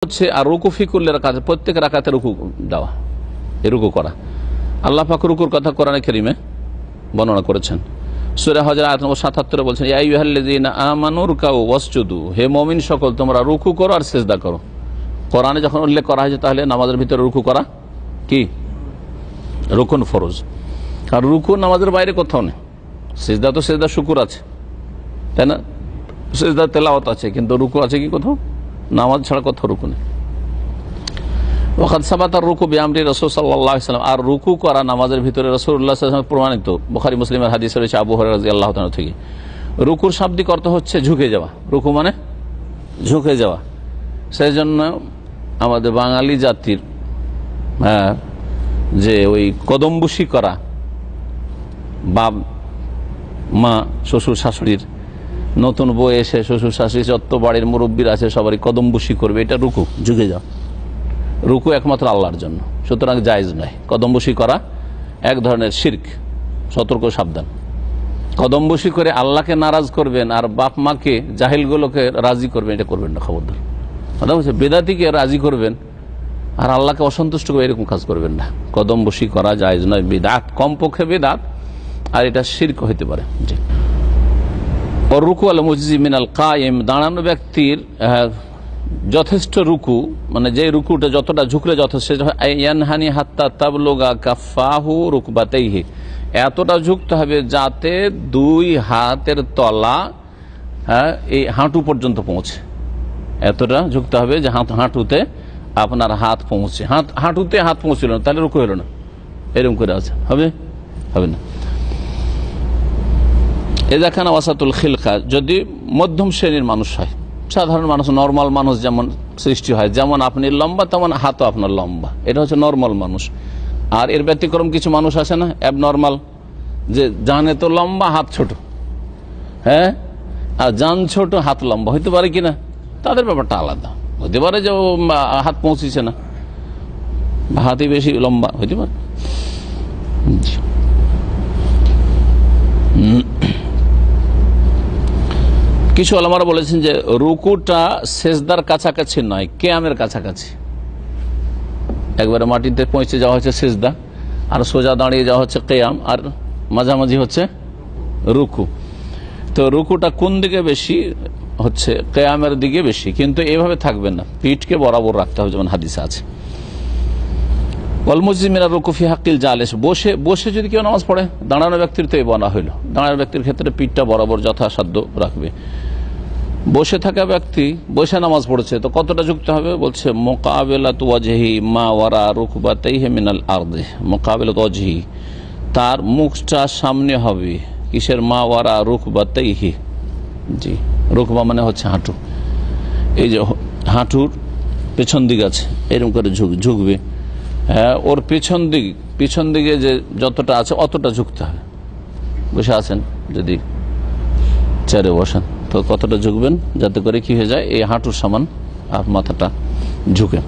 হচ্ছে আর রুকু ফি কুল্লি রাকাত, প্রত্যেক রাকাতে রুকু দেওয়া, এই রুকু করা। আল্লাহ পাক রুকুর কথা কোরআনে কারীমে বর্ণনা করেছেন। সূরা হজ আয়াত নম্বর ৭৭ বলছেন, ইয়া আইয়ুহাল্লাযীনা আমানু রুকাউ ওয়াসজুদু, হে মুমিন সকল তোমরা রুকু করো আর সিজদা করো। কোরআনে যখন উল্লেখ করা হয়েছে তাহলে নামাজের ভিতরে রুকু করা কি রুকুন ফরজ, আর রুকু নামাজের বাইরে কোথাও নেই। সিজদা তো সিজদা শুকুর আছে, তাই না? সিজদা তেলাওয়াত আছে, কিন্তু রুকু আছে কি কোথাও? নামাজ ছাড়া কোথাও রুকু নেই। ওয়াকাদ সাবাতা রুকু বিআমরি রাসূল সাল্লাল্লাহু আলাইহি ওয়াসাল্লাম, আর রুকু করা নামাজের ভিতরে রাসূলুল্লাহ সাল্লাল্লাহু আলাইহি ওয়াসাল্লাম প্রমাণিত। বুখারী মুসলিমের হাদিস রয়েছে আবু হুরায়রা রাদিয়াল্লাহু তাআলা থেকে। রুকুর শাব্দিক অর্থ হচ্ছে ঝুঁকে যাওয়া, রুকু মানে ঝুঁকে যাওয়া। সেই জন্য আমাদের বাঙালি জাতির যে ওই কদমবুসি করা, বাপ মা শ্বশুর শাশুড়ির, নতুন বউ এসে শ্বশুর শাশুড়ি যত বাড়ির মুরব্বীর আছে সবারই কদমবুসি করবে, এটা রুকু, ঝুঁকে যাওয়া। রুকু একমাত্র আল্লাহর জন্য, সুতরাং জায়েজ নয়। কদমবুসি করা এক ধরনের শিরক, সতর্ক সাবধান। কদমবুসি করে আল্লাহকে নারাজ করবেন আর বাপ মাকে জাহিলগুলোকে রাজি করবেন, এটা করবেন না, খবরদার। কথা বলছে বেদাতিকে রাজি করবেন আর আল্লাহকে অসন্তুষ্ট করে এরকম কাজ করবেন না। কদমবুসি করা জায়েজ নয়, বিদআত, কমপক্ষে বিদআত, আর এটা শিরক হতে পারে। জি। রুকু আল মুজজি মিনাল কায়েম, দাঁড়ানো ব্যক্তির যথেষ্ট রুকু, মানে যে রুকুটা যতটা ঝুঁকলে যথেষ্ট, ইয়ানহানি হাত্তা তাবলুগা কাফাহু রুকবাতাইহি, এতটা ঝুঁকতে হবে যাতে দুই হাতের তলা এই হাঁটু পর্যন্ত পৌঁছে। এতটা ঝুঁকতে হবে যে হাঁটুতে আপনার হাত পৌঁছে, হাঁটুতে হাত পৌঁছল না, তাহলে রুকু হলো না। এরকম করে আছে, হবে হবে না। এদাখানা ওয়াসাতুল খিলকা, যদি মধ্যম শ্রেণীর মানুষ হয়, সাধারণ মানুষ, নর্মাল মানুষ যেমন সৃষ্টি হয়, যেমন আপনি লম্বা তেমন হাতও আপনার লম্বা, এটা হচ্ছে নর্মাল মানুষ। আর এর ব্যতিক্রম কিছু মানুষ আছে না, অ্যাবনর্মাল, যে জানে তো লম্বা হাত ছোট, হ্যাঁ, আর জান ছোট হাত লম্বা, হইতে পারে কিনা, তাদের ব্যাপারটা আলাদা। হতে পারে যে হাত পৌঁছিছে না, হাতই বেশি লম্বা হইতে পারে। কিছু আলেমারা বলেছেন যে রুকুটা সেজদার কাছাকাছি নয়, কিয়ামের কাছাকাছি। একবারে মাটিতে পৌঁছে যাওয়া হচ্ছে সেজদা, আর সোজা দাঁড়িয়ে যাওয়া হচ্ছে কিয়াম, আর মাঝামাঝি হচ্ছে রুকু। তো রুকুটা কোন দিকে বেশি হচ্ছে? কিয়ামের দিকে বেশি, কিন্তু এভাবে থাকবেন না, পিঠকে বরাবর রাখতে হবে, যেমন হাদিসে আছে। রুকু ফি হাক্কিল জালিস, বসে বসে যদি কেউ নামাজ পড়ে, দাঁড়ানো ব্যক্তির তো এই বলা হইল, দাঁড়ানো ব্যক্তির ক্ষেত্রে পিঠটা বরাবর যথাসাধ্য রাখবে। বসে থাকা ব্যক্তি বসে নামাজ পড়েছে, তো কতটা ঝুঁকতে হবে? বলছে মুকাবিলাতু ওয়াজহি মা ওয়ারা রুকবাতাইহি মিনাল আরদি, মুকাবিলাতু ওয়াজহি, তার মুখটা সামনে হবে কিসের? মা ওয়ারা রুকবাতাইহি। জি, রুকবা মানে হচ্ছে হাঁটু, এই যে হাঁটুর পেছন দিক আছে, এরকম করে ঝুঁকবে। হ্যাঁ, ওর পিছন দিকে যে যতটা আছে অতটা ঝুঁকতে হবে। বসে আছেন, যদি চেয়ারে বসেন তো কতটা ঝুঁকবেন যাতে করে কি হয়ে যায়, এই হাঁটুর সমান মাথাটা ঝুঁকে।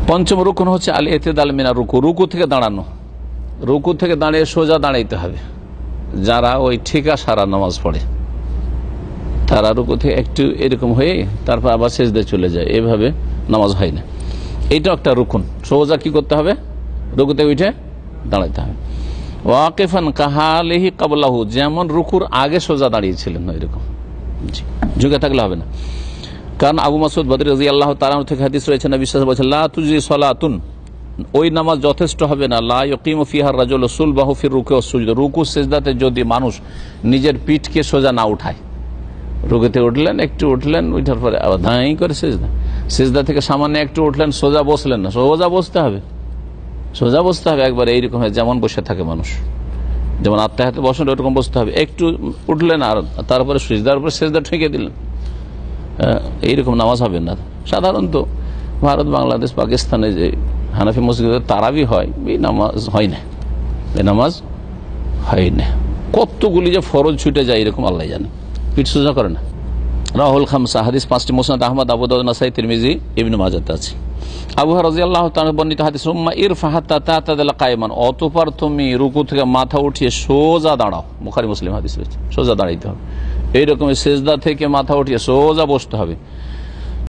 পঞ্চম রুকুন হচ্ছে আল ইতিদাল মিনা রুকু, রুকু থেকে দাঁড়ানো। রুকু থেকে দাঁড়িয়ে সোজা দাঁড়াইতে হবে। যারা ওই ঠিকা সারা নামাজ পড়ে তারা রুকু থেকে একটু এরকম হয়ে তারপর আবার সেজদায় চলে যায়, এভাবে নামাজ হয় না। এইটা একটা রুকুন। সোজা কি করতে হবে? রুকু থেকে উঠে দাঁড়াইতে হবে। ওয়াকিফান কাহালিহি কাবলাহু, যেমন রুকুর আগে সোজা দাঁড়িয়েছিলেন এরকম, ঝুঁকে থাকলে হবে না। কারণ আবু মাসউদ বদরি রাদিয়াল্লাহু তাআলা থেকে হাদিস রয়েছে, নবী সাল্লাল্লাহু আলাইহি ওয়াসাল্লাম বলেছেন, লা তুজি সালাতুন, ওই নামাজ যথেষ্ট হবে না, লা ইয়াকিমু ফিহা রাজুলু সুলবাহু ফির রুকু ওয়াস সুজুদ, রুকু সিজদাতে যদি মানুষ নিজের পিঠকে সোজা না উঠায়, রুকুতে উঠলেন, একটু উঠলেন, উঠার পরে আবার ধাই করে সিজদা, সিজদা থেকে সামান্য একটু উঠলেন, সোজা বসলেন না, সোজা বসতে হবে, সোজা বসতে হবে একবার এইরকম, যেমন বসে থাকে মানুষ, যেমন আত্মাহাতে বসেন ওরকম বসতে হবে। একটু উঠলেন আর তারপরে সিজদার উপরে সিজদা ঠেকে দিলেন, এইরকম নামাজ হবে না। সাধারণত ভারত, বাংলাদেশ, পাকিস্তানে যে হানাফি মসজিদে তারাবি হয়, এই নামাজ হয় না, এই নামাজ হয় না। কতগুলি যে ফরজ ছুটে যায় এরকম আল্লাহ জানে, পিঠ সোজা করে না। রাহুল খামসা, হাদিস 5টি, মুসনাদ আহমদ, আবু দাউদ, নাসাই, তিরমিজি, ইবনে মাজাতে আছে। আবু হুরায়রা রাদিয়াল্লাহু তাআলা বর্ণিত হাদিস, সুম্মা ইরফা হাত্তা তা'তাদিল কায়মান, অতঃপর তুমি রুকু থেকে মাথা উঠিয়ে সোজা দাঁড়াও। বুখারী মুসলিম হাদিস রয়েছে, সোজা দাঁড়াইতে হবে। এইরকম সিজদা থেকে মাথা উঠিয়ে সোজা বসতে হবে।